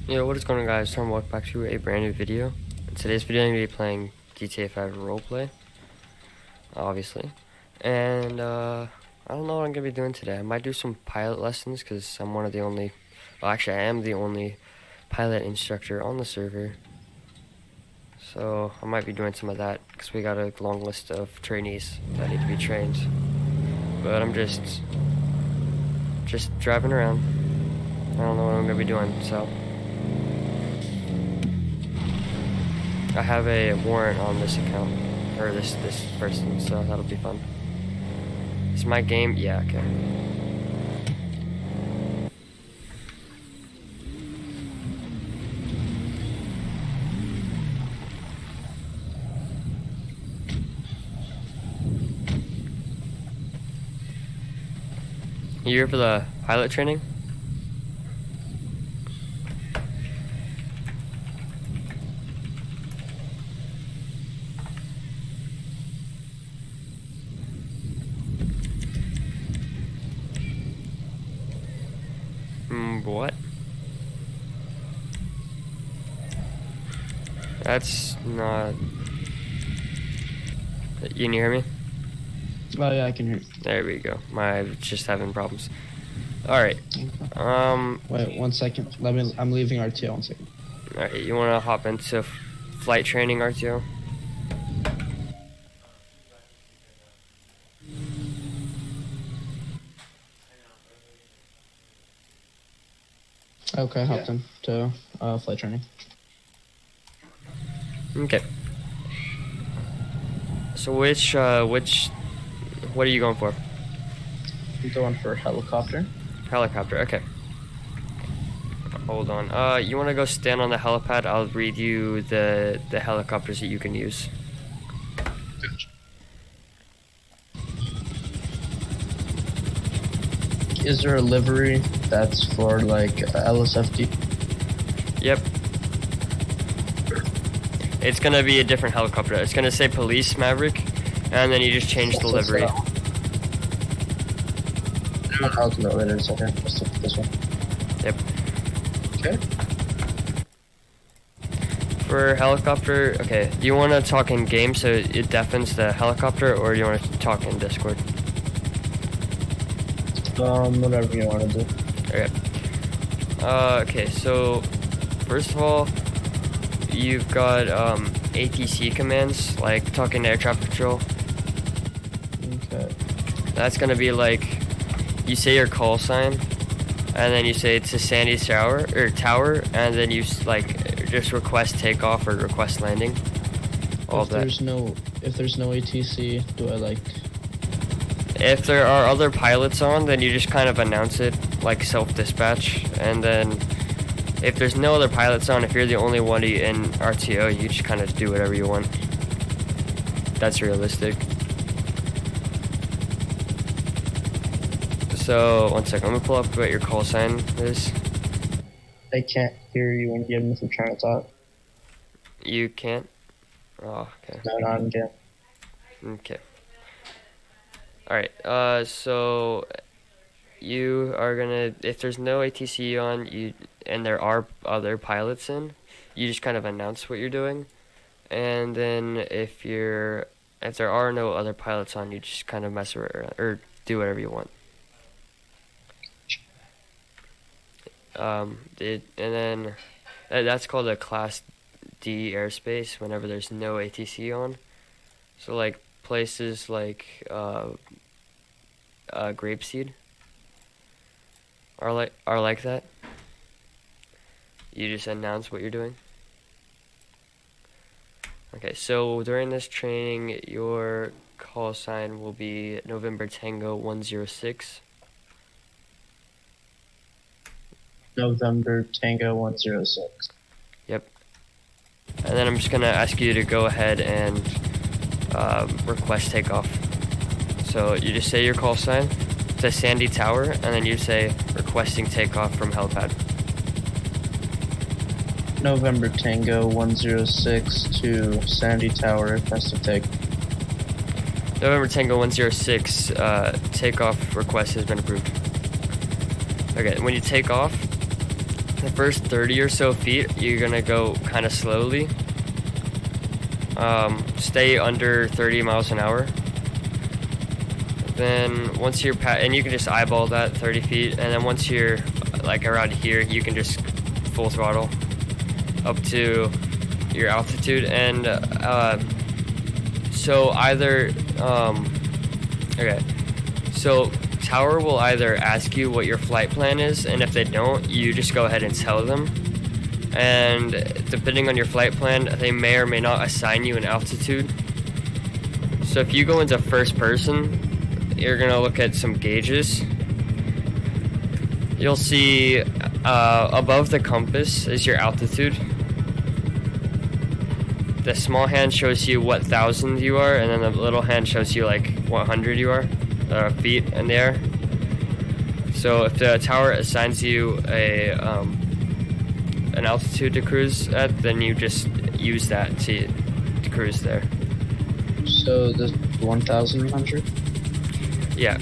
Yo, what is going on, guys? Welcome back to a brand new video. In today's video, I'm going to be playing GTA 5 roleplay, obviously. And, I don't know what I'm going to be doing today. I might do some pilot lessons, because I'm one of the only... Well, actually, I am the only pilot instructor on the server. So, I might be doing some of that, because we got a long list of trainees that need to be trained. But I'm just driving around. I don't know what I'm going to be doing, so... I have a warrant on this account, or this person, so that'll be fun. Is my game? Yeah, okay. You here for the pilot training? What? That's not... You can hear me? Oh yeah, I can hear. There we go. I'm just having problems. Alright. Wait 1 second. I'm leaving RTO 1 second. Alright, you wanna hop into flight training, RTO? Okay, hopped in to flight training. Okay. So what are you going for? I'm going for helicopter. Helicopter, okay. Hold on. You wanna go stand on the helipad? I'll read you the helicopters that you can use. Is there a livery that's for like LSFD? Yep. It's gonna be a different helicopter. It's gonna say Police Maverick, and then you just change the livery. I'll do that later in a second. Let's take this one. Yep. Okay. For helicopter, okay. Do you want to talk in game so it deafens the helicopter, or do you want to talk in Discord? Whatever you want to do. Okay. Okay, so first of all, you've got ATC commands, like talking to air traffic control. Okay. That's gonna be like, you say your call sign, and then you say it's a Sandy tower, and then you like just request takeoff or request landing. All if that. If there's no ATC, do I like? If there are other pilots on, then you just kind of announce it, like self-dispatch, and then if there's no other pilots on, if you're the only one in RTO, you just kind of do whatever you want. That's realistic. So, 1 second, I'm gonna pull up what your call sign is. I can't hear you when you if I'm trying to talk. You can't? Oh, okay. No, not again. Okay. Alright, so you are gonna, if there's no ATC on, and there are other pilots in, you just kind of announce what you're doing, and then if there are no other pilots on, you just kind of mess around, or do whatever you want. And then that's called a Class D airspace whenever there's no ATC on. So like places like Grapeseed are like that. You just announce what you're doing. Okay, so during this training, your call sign will be November Tango 106. November Tango 106. Yep. And then I'm just gonna ask you to go ahead and request takeoff. So you just say your call sign to Sandy Tower, and then you say requesting takeoff from helipad. November Tango 106 to Sandy Tower, requesting take. November Tango 106, takeoff request has been approved. Okay, when you take off, the first 30 or so feet, you're gonna go kind of slowly. Stay under 30 miles an hour. Then once you're and you can just eyeball that 30 feet, and then once you're like around here, you can just full throttle up to your altitude. And so either okay, so tower will either ask you what your flight plan is, and if they don't, you just go ahead and tell them. And depending on your flight plan, they may or may not assign you an altitude. So if you go into first person, you're gonna look at some gauges. You'll see above the compass is your altitude. The small hand shows you what thousand you are, and then the little hand shows you like what hundred you are, feet in the air. So if the tower assigns you an altitude to cruise at, then you just use that to cruise there. So this 1,100? Yeah.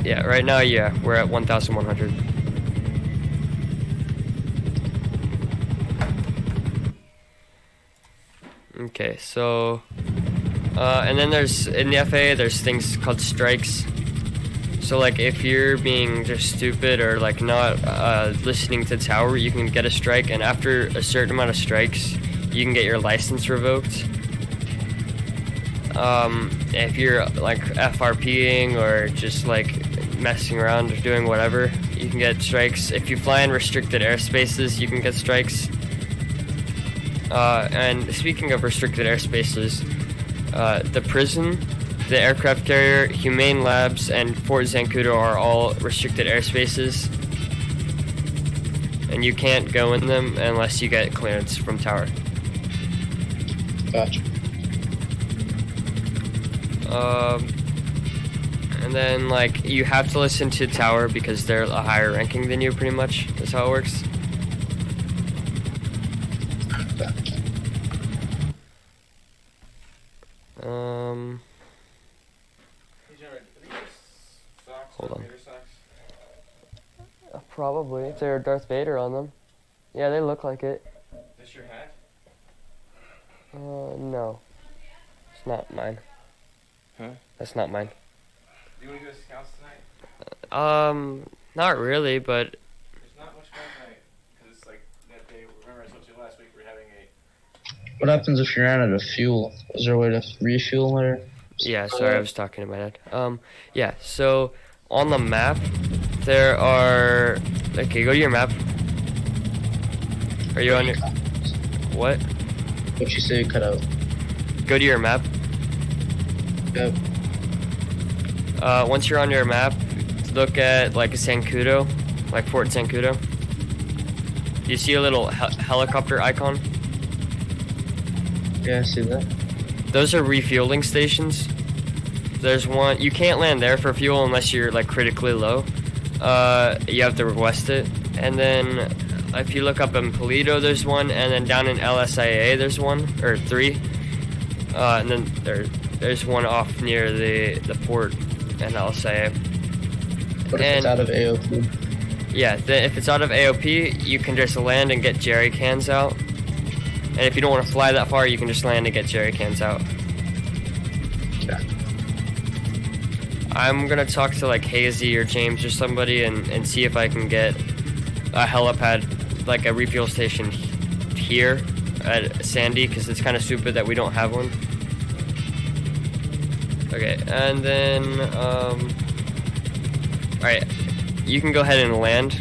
Yeah, right now, yeah, we're at 1,100. Okay, so, and then there's, in the FAA, there's things called strikes. So, like, if you're being just stupid or, like, not listening to tower, you can get a strike, and after a certain amount of strikes, you can get your license revoked. If you're, like, FRPing or just, like, messing around or doing whatever, you can get strikes. If you fly in restricted airspaces, you can get strikes. And speaking of restricted airspaces, the prison, the aircraft carrier, Humane Labs, and Fort Zancudo are all restricted airspaces, and you can't go in them unless you get clearance from tower. Gotcha. And then, like, you have to listen to tower because they're a higher ranking than you, pretty much. That's how it works. Hold on. Probably, if they're Darth Vader on them. Yeah, they look like it. Is this your hat? No. It's not mine. Huh? That's not mine. Do you want to go to Scouts tonight? Not really, but... There's not much fun tonight, because it's like that day, remember I told you last week we're having a... What happens if you ran out of fuel? Is there a way to refuel or? Yeah, sorry, I was talking to my dad. Yeah, so on the map, there are... Okay, go to your map. Are you on your... What? What you say cut out? Go to your map. Yep. Once you're on your map, look at like a Zancudo, like Fort Zancudo. You see a little helicopter icon? Yeah, I see that. Those are refueling stations. There's one, you can't land there for fuel unless you're like critically low. You have to request it. And then if you look up in Polito, there's one, and then down in LSIA, there's one, or three. And then there's one off near the port in LSIA. What if it's out of AOP? Yeah, if it's out of AOP, you can just land and get jerry cans out. And if you don't want to fly that far, you can just land and get jerry cans out. Yeah. I'm gonna talk to like Hazy or James or somebody and see if I can get a helipad, like a refuel station here at Sandy, because it's kind of stupid that we don't have one. Okay, and then, alright, you can go ahead and land.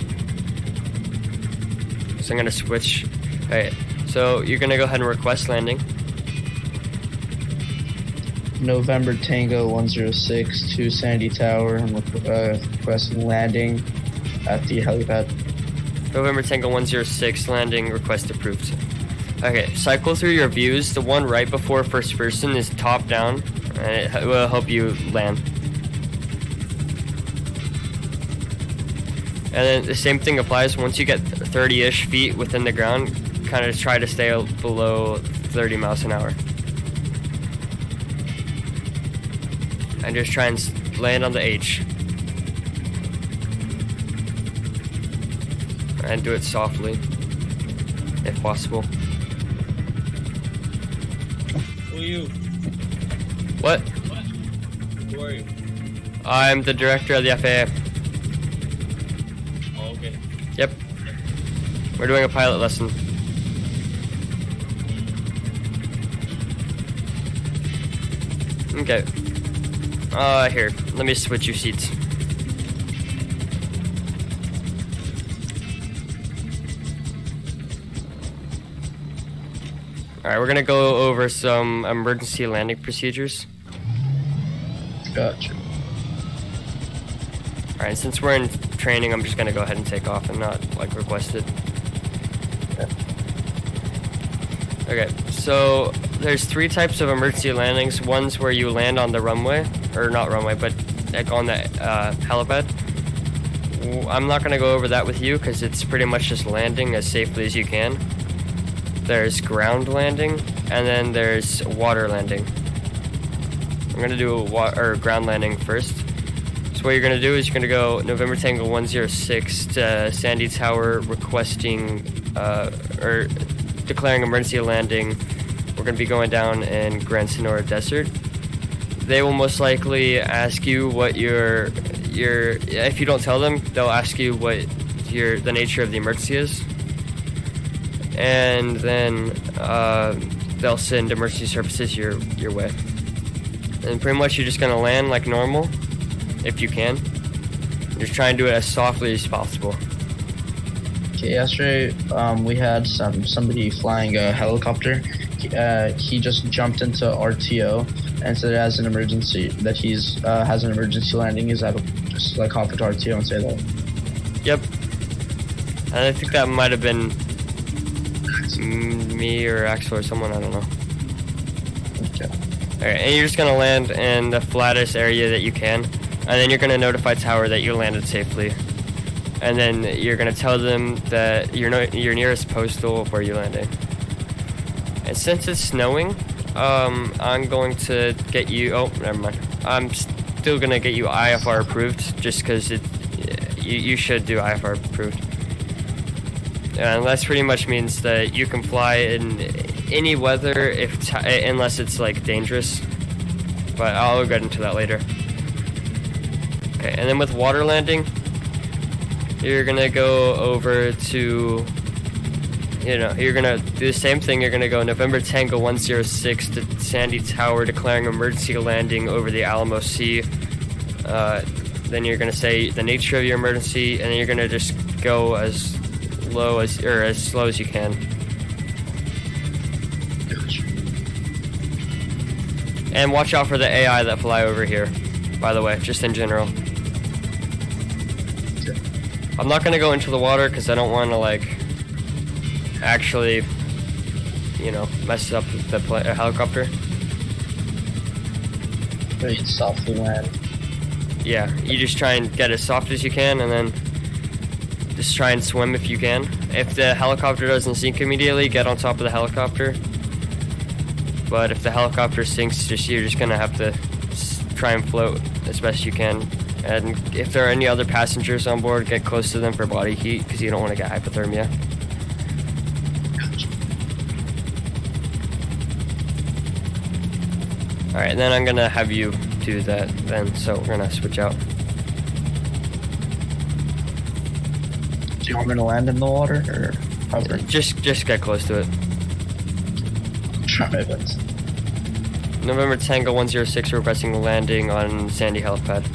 So I'm gonna switch. Alright, so you're gonna go ahead and request landing. November Tango 106 to Sandy Tower. I'm requesting landing at the helipad. November Tango 106, landing request approved. Okay, cycle through your views. The one right before first person is top down, and it will help you land. And then the same thing applies once you get 30-ish feet within the ground, kind of try to stay below 30 miles an hour. And just try and land on the H. and do it softly, if possible. Who are you? What? Who are you? I'm the director of the FAA. Oh, okay. Yep. We're doing a pilot lesson. Okay. Here, let me switch your seats. Alright, we're gonna go over some emergency landing procedures. Gotcha. Alright, since we're in training, I'm just gonna go ahead and take off and not, like, request it. Okay, so there's 3 types of emergency landings. One's where you land on the runway, or not runway, but like on the helipad. I'm not gonna go over that with you because it's pretty much just landing as safely as you can. There's ground landing, and then there's water landing. I'm gonna do a ground landing first. So what you're gonna do is you're gonna go November Tango 106 to Sandy Tower, requesting or declaring emergency landing. We're gonna be going down in Grand Sonora Desert. They will most likely ask you what your if you don't tell them, they'll ask you what the nature of the emergency is, and then they'll send emergency services your way. And pretty much you're just gonna land like normal, if you can. Just try and do it as softly as possible. Okay, yesterday we had somebody flying a helicopter. He just jumped into RTO and said it has an emergency, that he's has an emergency landing. Is that just like hop into RTO and say that? Yep. And I think that might have been me or Axel or someone, I don't know. Okay. Alright, and you're just gonna land in the flattest area that you can, and then you're gonna notify tower that you landed safely. And then you're gonna tell them that your nearest postal where you're landing. And since it's snowing, I'm going to get you. Oh, never mind. I'm still gonna get you IFR approved, just because you should do IFR approved. And that pretty much means that you can fly in any weather unless it's like dangerous. But I'll get into that later. Okay, and then with water landing, you're gonna go over to, you're gonna do the same thing. You're gonna go November Tango 106 to Sandy Tower, declaring emergency landing over the Alamo Sea. Then you're gonna say the nature of your emergency, and then you're gonna just go as slow as you can. And watch out for the AI that fly over here, by the way, just in general. I'm not gonna go into the water because I don't want to actually, mess up the helicopter. Very softly land. Yeah, you just try and get as soft as you can, and then just try and swim if you can. If the helicopter doesn't sink immediately, get on top of the helicopter. But if the helicopter sinks, you're just gonna have to try and float as best you can. And if there are any other passengers on board, get close to them for body heat, because you don't want to get hypothermia. Alright, and then I'm going to have you do that then, so we're going to switch out. Do you want me to land in the water or hover? Just get close to it. Try my best. November Tango 106 requesting landing on Sandy helipad.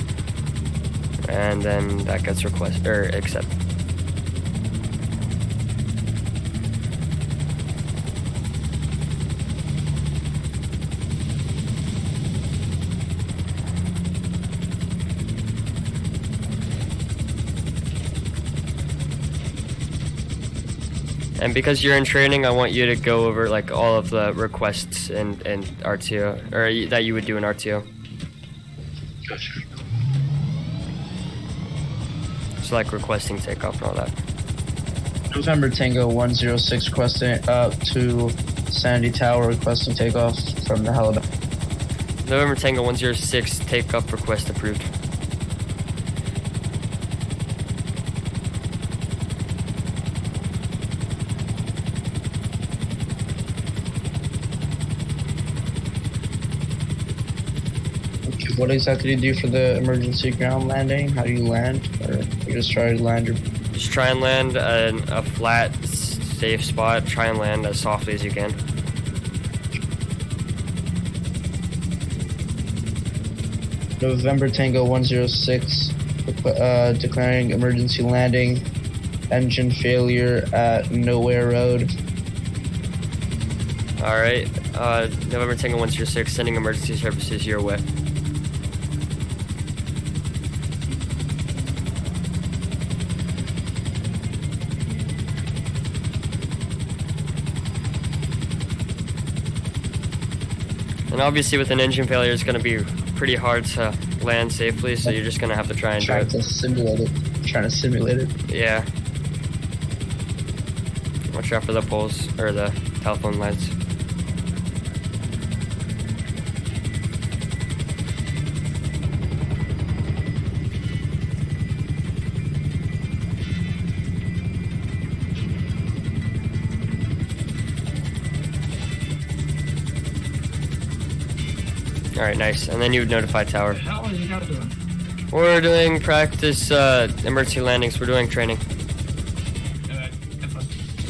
And then that gets accepted. And because you're in training, I want you to go over all of the requests in RTO, or that you would do in RTO. Gotcha. So requesting takeoff and all that. November Tango 106 requesting to Sandy Tower, requesting takeoff from the helipad. November Tango 106 takeoff request approved. What exactly do you do for the emergency ground landing? How do you land? Or you just try to land your... Just try and land a flat, safe spot. Try and land as softly as you can. November Tango 106, declaring emergency landing. Engine failure at Nowhere Road. Alright, November Tango 106, sending emergency services your way. And obviously with an engine failure, it's going to be pretty hard to land safely, so you're just going to have to try and do Trying it. to simulate it. Trying to simulate it. Yeah. Watch out for the poles, or the telephone lines. Alright, nice. And then you would notify tower. How are you guys doing? We're doing practice emergency landings. We're doing training.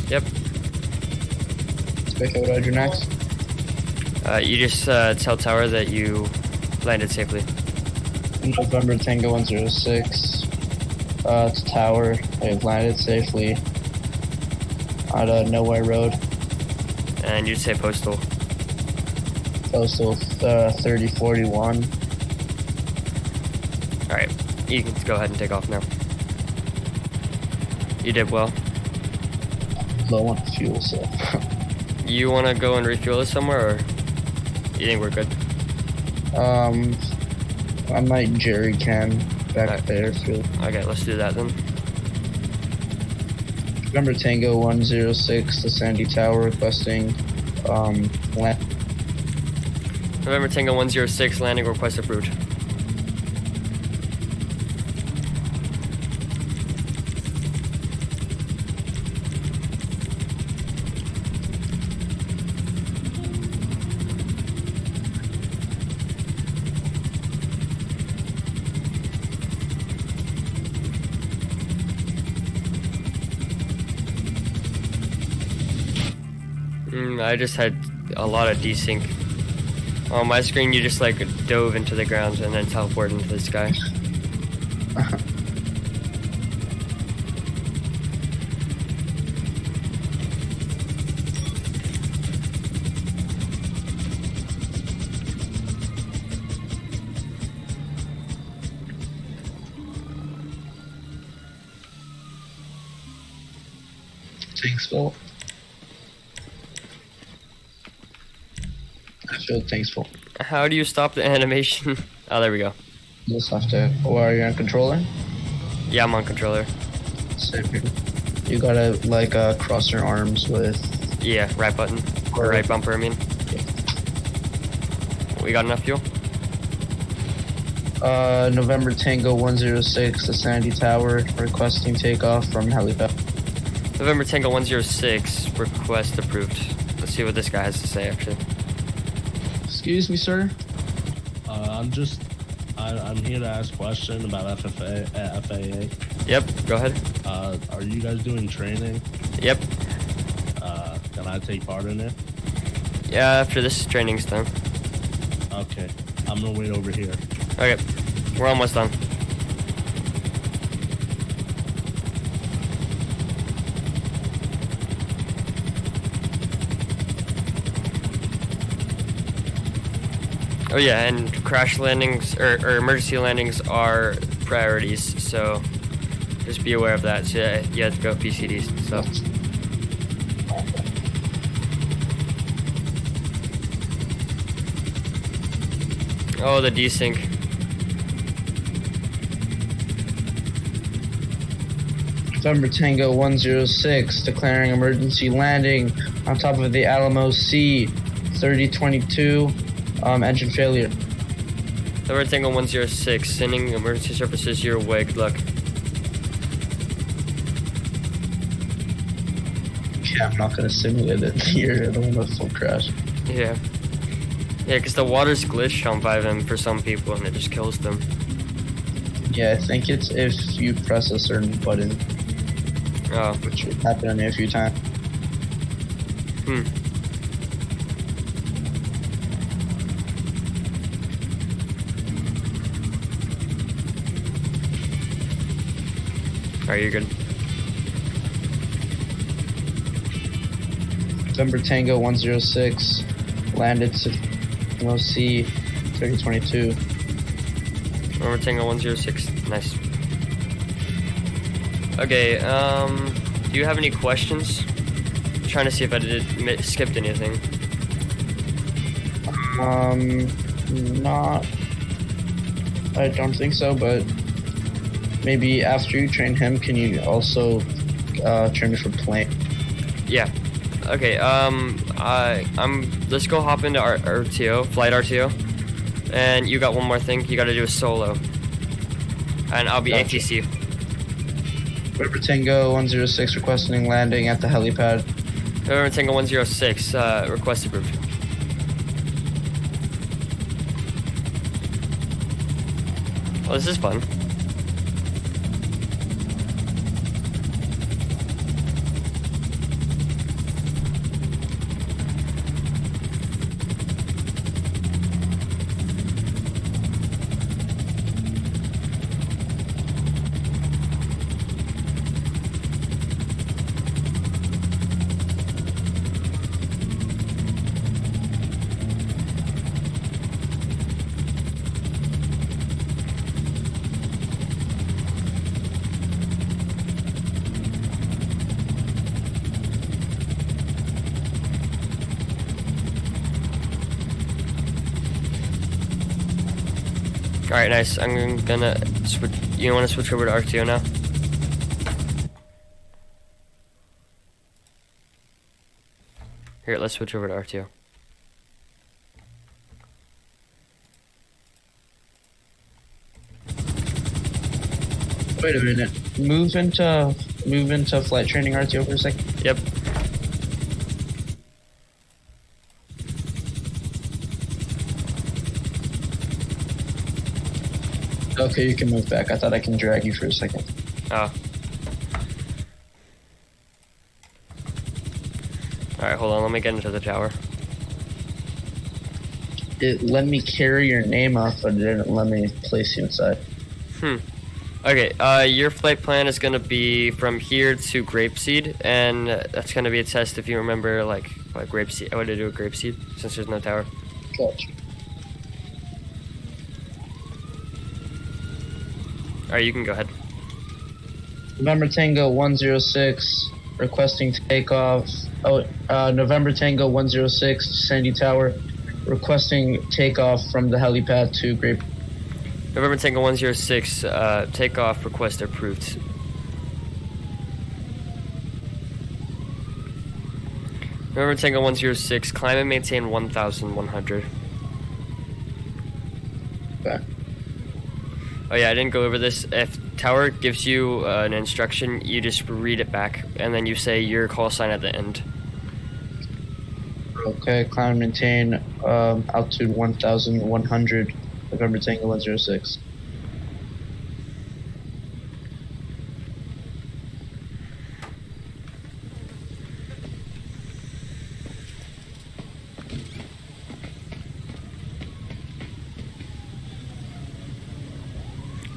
Yep. Echo Roger next. You just tell tower that you landed safely. November Tango 106. To tower. They've landed safely on Nowhere Road. And you'd say postal. Postal 3041. Alright, you can go ahead and take off now. You did well. Low on fuel, so. You want to go and refuel this somewhere, or you think we're good? I might jerry can back Alright. there. Fuel. Okay, let's do that then. November Tango 106 to Sandy Tower requesting land. November Tango 106, landing request approved. I just had a lot of desync. On my screen, you just like dove into the ground and then teleported into the sky. Tanks full. I feel tanks full. How do you stop the animation? Oh, there we go. You just have to. Or are you on controller? Yeah, I'm on controller. Same here. You gotta like cross your arms with. Yeah, right button. Or right bumper, I mean. We got enough fuel? November Tango 106 to Sandy Tower requesting takeoff from helicopter. November Tango 106, request approved. Let's see what this guy has to say, actually. Excuse me, sir. I'm here to ask a question about FAA. Yep, go ahead. Are you guys doing training? Yep. Can I take part in it? Yeah, after this training's done. Okay. I'm gonna wait over here. Okay, we're almost done. Oh yeah, and crash landings or emergency landings are priorities, so just be aware of that. So yeah, you have to go PCDs and stuff. Oh, the desync. November Tango 106 declaring emergency landing on top of the Alamo Sea 3022. Engine failure. November Tango 106, sending emergency services your way. Good luck. Yeah, I'm not gonna simulate it here. I don't want a full crash. Yeah. Yeah, because the water's glitched on fiveM for some people and it just kills them. Yeah, I think it's if you press a certain button, Oh. which would happen to me a few times. Hmm. Alright, you're good. November Tango 106 landed to OC 3022. November Tango 106. Nice. Okay, do you have any questions? I'm trying to see if I skipped anything. Not. I don't think so, but maybe after you train him, can you also train me for plane? Yeah. Okay, let's go hop into our RTO, flight RTO. And you got one more thing, you gotta do a solo. And I'll be Gotcha. ATC. November Tango 106 requesting landing at the helipad. November Tango 106, request approved. Well, this is fun. Alright, nice. I'm gonna switch. You wanna switch over to RTO now? Here, let's switch over to RTO. Wait a minute. Move into flight training RTO for a second. Yep. Okay, you can move back. I thought I can drag you for a second. Oh. Alright, hold on, let me get into the tower. It let me carry your name up, but it didn't let me place you inside. Okay, your flight plan is gonna be from here to Grapeseed, and that's gonna be a test if you remember, like, what Grapeseed, how to do a Grapeseed, since there's no tower. Gotcha. Alright, you can go ahead. November Tango 106 requesting takeoff. November Tango 106 Sandy Tower requesting takeoff from the helipad to Grape. November Tango 106, takeoff request approved. November Tango 106, climb and maintain 1,100. Okay. Oh yeah, I didn't go over this. If tower gives you an instruction, you just read it back, and then you say your call sign at the end. Okay, climb and maintain altitude 1,100. November Tango 106.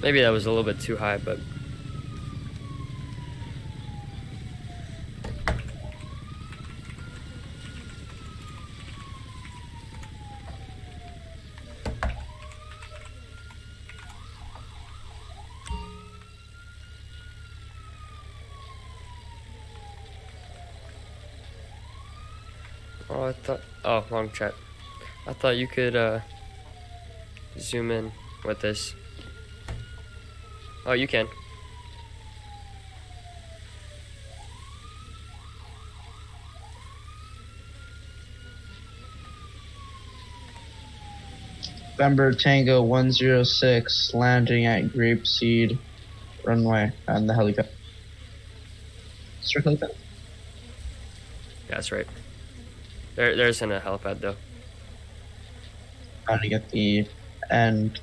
Maybe that was a little bit too high, but oh, I thought, oh, wrong chat. I thought you could zoom in with this. Oh, you can. November Tango 106 landing at Grapeseed runway on the helipad. Is there a helipad? Yeah, that's right. There isn't a helipad though. landing at the end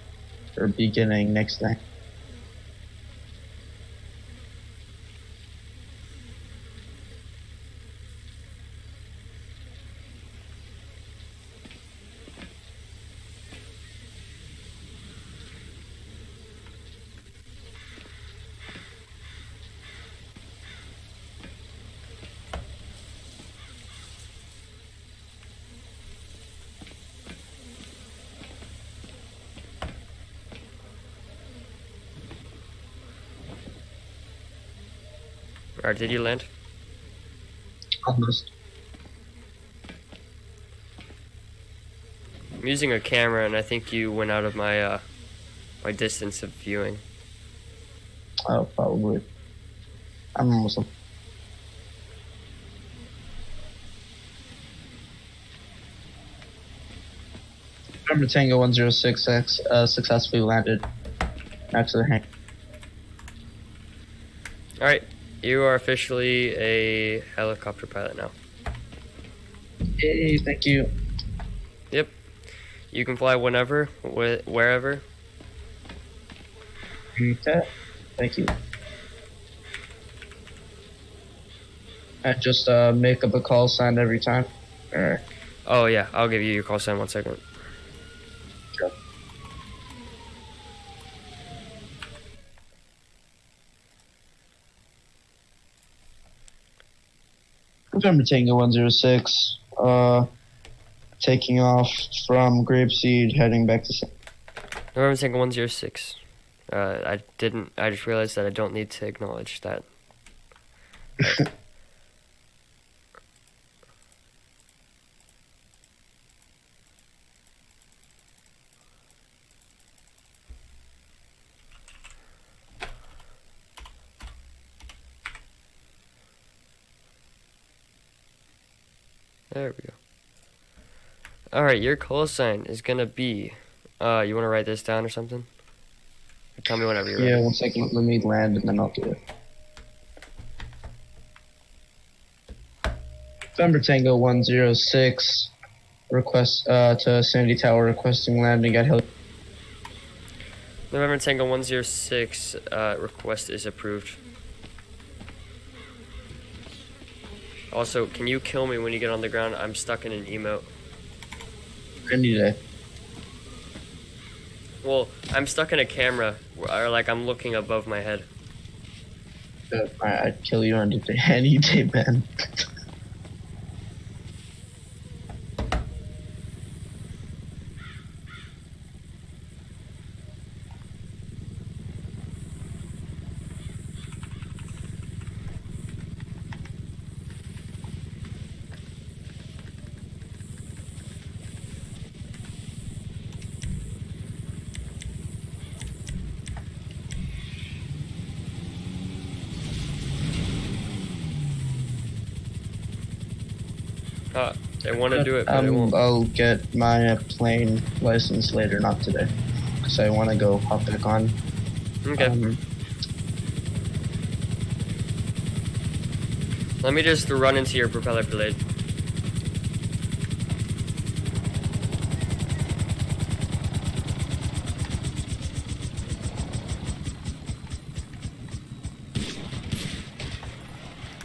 or beginning next day. Alright, did you land? Almost. I'm using a camera, and I think you went out of my my distance of viewing. Oh, probably. I'm almost. November Tango 106X successfully landed next to the hangar. Alright, you are officially a helicopter pilot now. Hey, thank you. Yep. You can fly whenever, wherever. Okay, thank you. And just make up a call sign every time. Or Oh yeah, I'll give you your call sign 1 second. sure. November Tango 106. Taking off from Grapeseed, heading back to. November Tango 106. I just realized that I don't need to acknowledge that. There we go. Alright, your call sign is gonna be, you wanna write this down or something? Or tell me whenever you're Yeah, ready. 1 second. Let me land and then I'll do it. November Tango 106. Request to Sandy Tower requesting landing at Hill. November Tango 106, request is approved. Also, can you kill me when you get on the ground? I'm stuck in an emote. Any day. Well, I'm stuck in a camera, or like I'm looking above my head. I'd kill you any day, man. They want to do it, but they won't. I'll get my plane license later, not today, because I want to go hop back on. Okay. Let me just run into your propeller blade.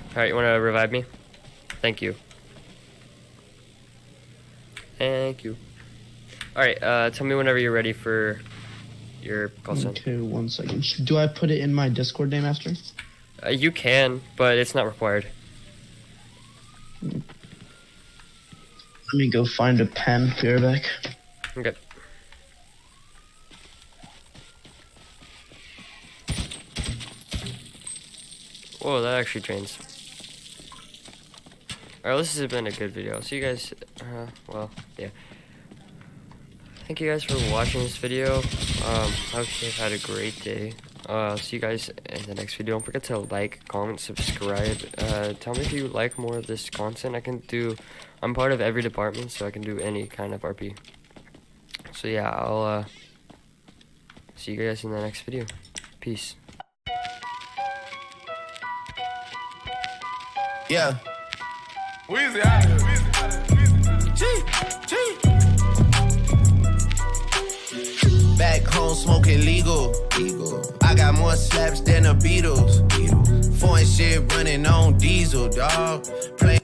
Alright, you want to revive me? Thank you. Thank you. Alright, tell me whenever you're ready for your call sign. Okay, 1 second. Do I put it in my Discord name after? You can, but it's not required. Let me go find a pen. Be right back. Okay. Whoa, that actually drains. Alright, this has been a good video. See you guys, well, yeah. Thank you guys for watching this video. I hope you've had a great day. See you guys in the next video. Don't forget to like, comment, subscribe. Tell me if you like more of this content. I'm part of every department, so I can do any kind of RP. So yeah, I'll see you guys in the next video. Peace. Yeah. Weezy out here. Weezy. don't smoke illegal. I got more slaps than the Beatles. Foreign shit running on diesel, dog. Play